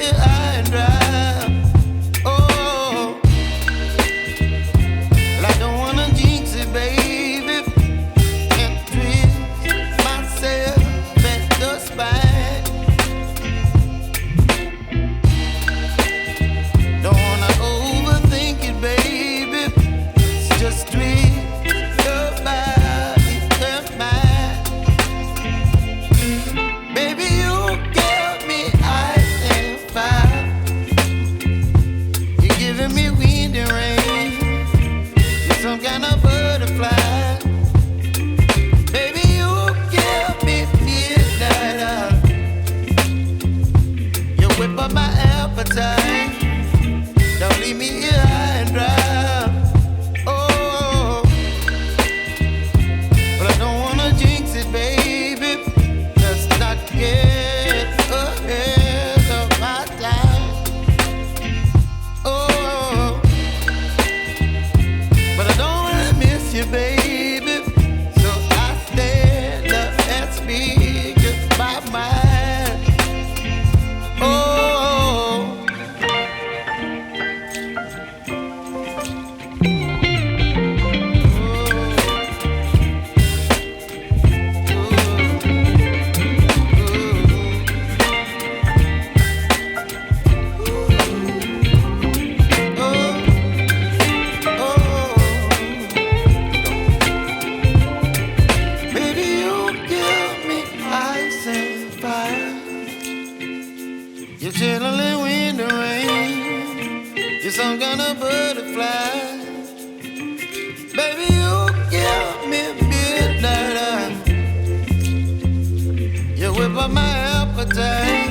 here high and dry. Oh, well, I don't wanna jinx it, baby, and twist myself at the spine. Don't wanna overthink it, baby. It's just twist your body and mine. Baby, you give me ice and fire. You're giving me wind and rain. You're some kind of butterfly. Baby, you give me midnight. You whip up my appetite. Don't leave me here high and dry. Oh, but I don't wanna jinx it, baby. Let's not get ahead of my time. Oh, but I don't wanna miss you, baby. So I stand up and speak my mind. Oh. Baby, you give me ice and fire. You're chilling wind and rain. You're some kind of butterfly. Baby, you give me midnight. You whip up my appetite.